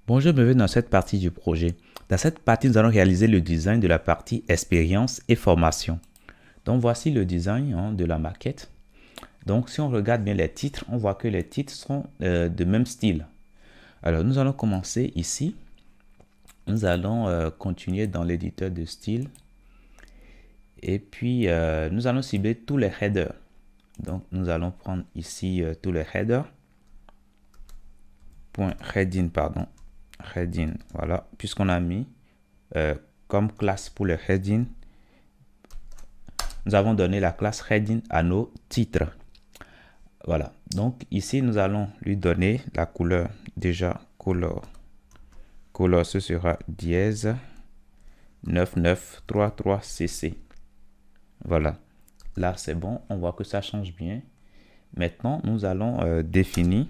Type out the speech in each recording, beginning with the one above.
Bonjour, bienvenue dans cette partie du projet. Dans cette partie, nous allons réaliser le design de la partie expérience et formation. Donc voici le design de la maquette. Donc si on regarde bien les titres, on voit que les titres sont de même style. Alors nous allons commencer ici. Nous allons continuer dans l'éditeur de style. Et puis nous allons cibler tous les headers. Donc nous allons prendre ici tous les headers. Heading, pardon. Heading, voilà, puisqu'on a mis comme classe pour le heading, nous avons donné la classe heading à nos titres. Voilà, donc ici nous allons lui donner la couleur. Déjà couleur ce sera dièse 9933cc. Voilà, là c'est bon, on voit que ça change bien. Maintenant nous allons définir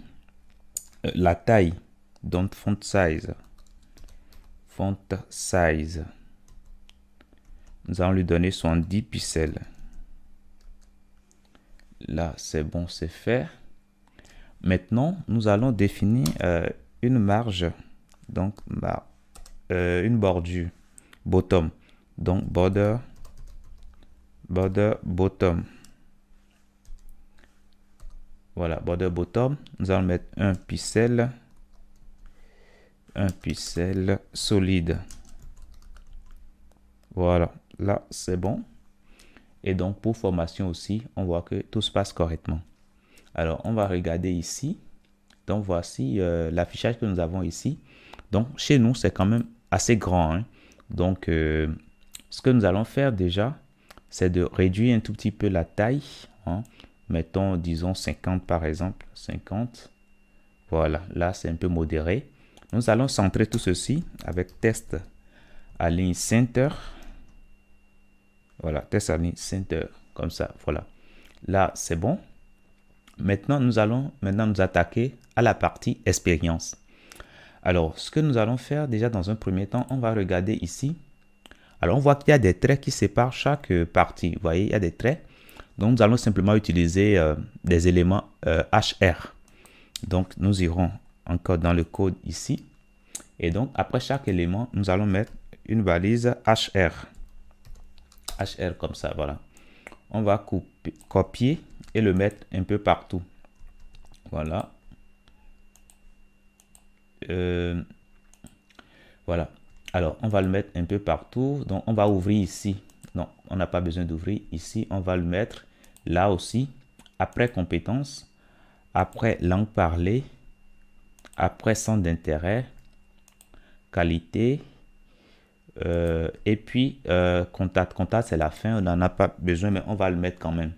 la taille, donc font size. Nous allons lui donner 70 pixels. Là, c'est bon, c'est fait. Maintenant, nous allons définir une marge, donc une bordure, bottom. Donc, border, bottom. Voilà, border bottom. Nous allons mettre un pixel solide. Voilà, là, c'est bon. Et donc, pour formation aussi, on voit que tout se passe correctement. Alors, on va regarder ici. Donc, voici l'affichage que nous avons ici. Donc, chez nous, c'est quand même assez grand, hein. Donc, ce que nous allons faire déjà, c'est de réduire un tout petit peu la taille, hein. Mettons, disons 50 par exemple. 50. Voilà, là, c'est un peu modéré. Nous allons centrer tout ceci avec test align center. Voilà, test align center, comme ça, voilà. Là, c'est bon. Maintenant, nous allons nous attaquer à la partie expérience. Alors, ce que nous allons faire déjà dans un premier temps, on va regarder ici. Alors, on voit qu'il y a des traits qui séparent chaque partie. Vous voyez, il y a des traits. Donc, nous allons simplement utiliser des éléments HR. Donc, nous irons encore dans le code ici. Et donc, après chaque élément, nous allons mettre une balise HR. HR comme ça, voilà. On va copier et le mettre un peu partout. Voilà. Voilà. Alors, on va le mettre un peu partout. Donc, on va ouvrir ici. Non, on n'a pas besoin d'ouvrir. Ici, on va le mettre là aussi. Après compétences. Après langue parlée. Après centre d'intérêt. Qualité. Et puis, contact. Contact, c'est la fin. On n'en a pas besoin, mais on va le mettre quand même.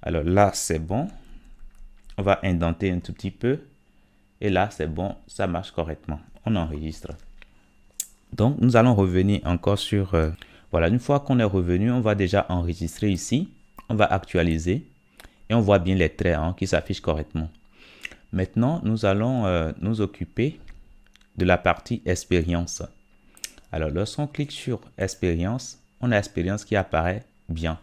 Alors là, c'est bon. On va indenter un tout petit peu. Et là, c'est bon. Ça marche correctement. On enregistre. Donc, nous allons revenir encore sur... voilà, une fois qu'on est revenu, on va déjà enregistrer ici. On va actualiser. Et on voit bien les traits qui s'affichent correctement. Maintenant, nous allons nous occuper de la partie expérience. Alors, lorsqu'on clique sur expérience, on a expérience qui apparaît bien.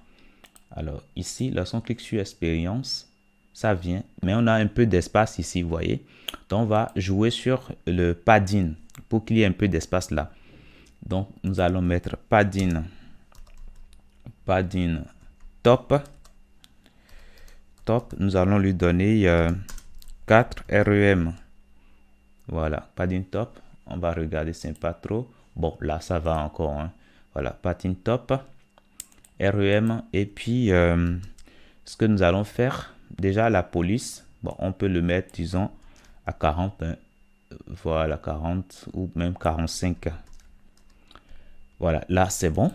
Alors, ici, lorsqu'on clique sur expérience, ça vient. Mais on a un peu d'espace ici, vous voyez. Donc, on va jouer sur le padding pour qu'il y ait un peu d'espace là. Donc, nous allons mettre padding top. Nous allons lui donner 4 REM. Voilà, padding top. On va regarder, c'est pas trop. Bon, là, ça va encore, hein. Voilà, padding top, REM. Et puis, ce que nous allons faire, déjà la police, bon, on peut le mettre, disons, à 40. Hein. Voilà, 40 ou même 45. Voilà, là, c'est bon.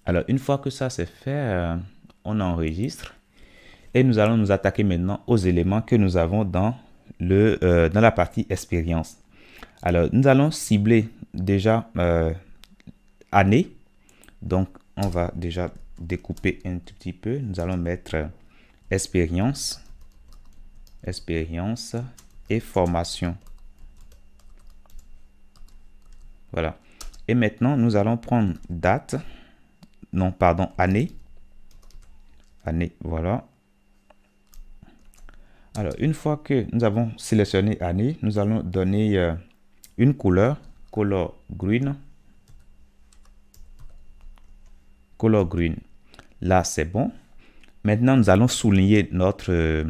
Alors, une fois que ça c'est fait, on enregistre. Et nous allons nous attaquer maintenant aux éléments que nous avons dans la partie expérience. Alors, nous allons cibler déjà année. Donc, on va déjà découper un tout petit peu. Nous allons mettre expérience et formation. Voilà. Et maintenant, nous allons prendre date. Non, pardon, année. Année, voilà. Alors, une fois que nous avons sélectionné année, nous allons donner une couleur, color green. Color green. Là, c'est bon. Maintenant, nous allons souligner notre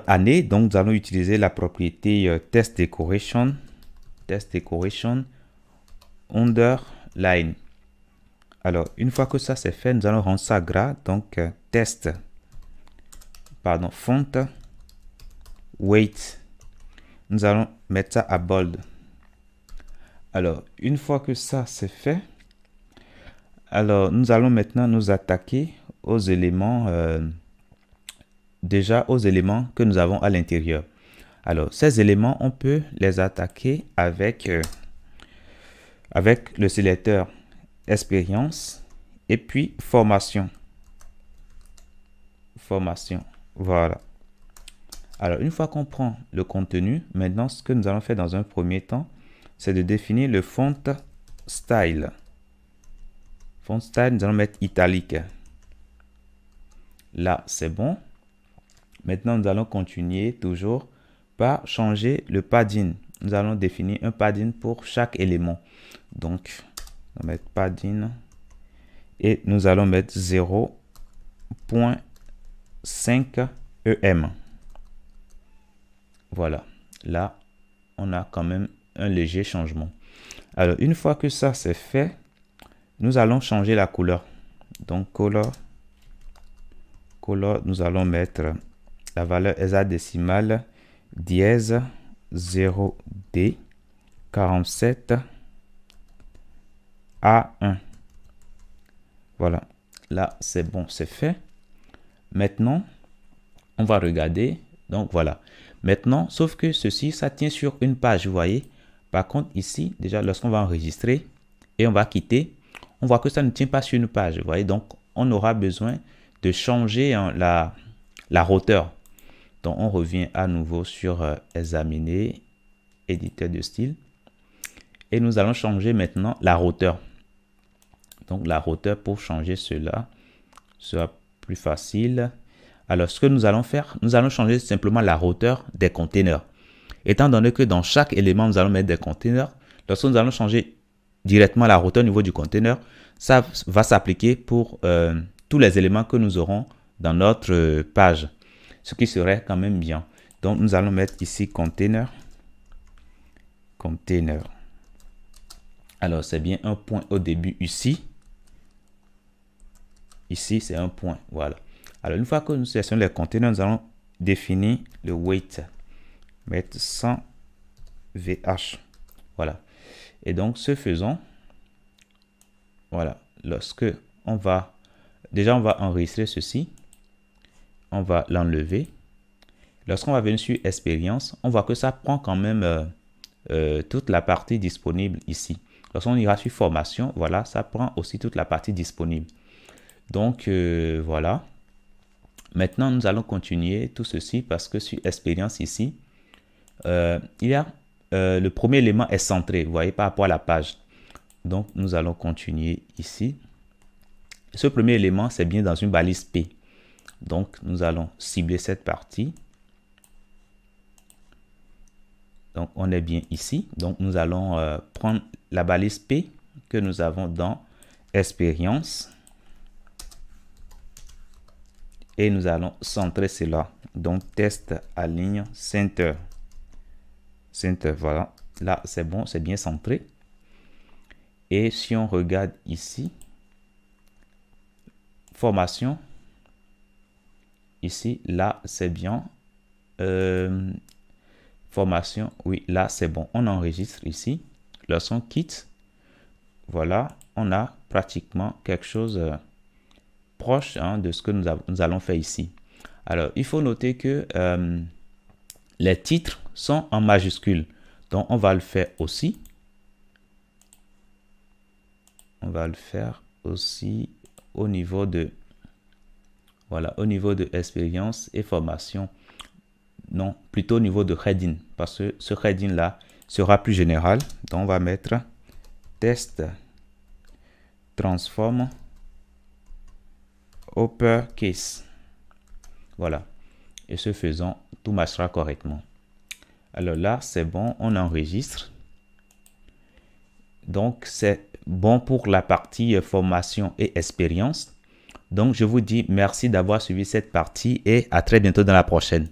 année. Donc, nous allons utiliser la propriété test decoration underline. Alors, une fois que ça c'est fait, nous allons rendre ça gras. Donc, font weight. Nous allons mettre ça à bold. Alors, une fois que ça c'est fait, alors nous allons maintenant nous attaquer aux éléments, aux éléments que nous avons à l'intérieur. Alors, ces éléments, on peut les attaquer avec le sélecteur expérience et puis formation. Voilà. Alors, une fois qu'on prend le contenu, maintenant, ce que nous allons faire dans un premier temps, c'est de définir le font style. Font style, nous allons mettre italique. Là, c'est bon. Maintenant, nous allons continuer toujours par changer le padding. Nous allons définir un padding pour chaque élément. Donc, on va mettre padding et nous allons mettre 0.5 EM. Voilà. Là, on a quand même un léger changement. Alors, une fois que ça c'est fait, nous allons changer la couleur. Donc, color, nous allons mettre la valeur hexadécimale dièse 0D 47 A1. Voilà. Là, c'est bon, c'est fait. Maintenant, on va regarder. Donc, voilà. Maintenant, sauf que ceci, ça tient sur une page, vous voyez. Par contre, ici, déjà, lorsqu'on va enregistrer et on va quitter, on voit que ça ne tient pas sur une page, vous voyez. Donc, on aura besoin de changer la hauteur. Donc, on revient à nouveau sur examiner, éditeur de style. Et nous allons changer maintenant la hauteur. Donc, la hauteur pour changer cela sera plus facile. Alors, ce que nous allons faire, nous allons changer simplement la hauteur des containers. Étant donné que dans chaque élément, nous allons mettre des containers, lorsque nous allons changer directement la hauteur au niveau du container, ça va s'appliquer pour tous les éléments que nous aurons dans notre page, ce qui serait quand même bien. Donc, nous allons mettre ici container. Alors, c'est bien un point au début ici. Ici, c'est un point. Voilà. Alors, une fois que nous sélectionnons les containers, nous allons définir le weight. Mettre 100 VH. Voilà. Et donc, ce faisant, voilà. Lorsque on va enregistrer ceci. On va l'enlever. Lorsqu'on va venir sur expérience, on voit que ça prend quand même toute la partie disponible ici. Lorsqu'on ira sur formation, voilà, ça prend aussi toute la partie disponible. Donc, voilà. Maintenant, nous allons continuer tout ceci parce que sur expérience ici, il y a le premier élément est centré, vous voyez, par rapport à la page. Donc, nous allons continuer ici. Ce premier élément, c'est bien dans une balise P. Donc, nous allons cibler cette partie. Donc, on est bien ici. Donc, nous allons prendre la balise P que nous avons dans expérience. Et nous allons centrer cela. Donc, test align center. Center, voilà. Là, c'est bon, c'est bien centré. Et si on regarde ici, formation, ici, là, c'est bien. Formation, oui, là, c'est bon. On enregistre ici. Lorsqu'on quitte, voilà, on a pratiquement quelque chose proche de ce que nous allons faire ici. Alors, il faut noter que les titres sont en majuscules. Donc, on va le faire aussi. On va le faire aussi au niveau de, voilà, au niveau de expérience et formation. Non, plutôt au niveau de heading, parce que ce heading là sera plus général. Donc, on va mettre test transform uppercase. Voilà. Et ce faisant, tout marchera correctement. Alors là, c'est bon, on enregistre. Donc, c'est bon pour la partie formation et expérience. Donc, je vous dis merci d'avoir suivi cette partie et à très bientôt dans la prochaine.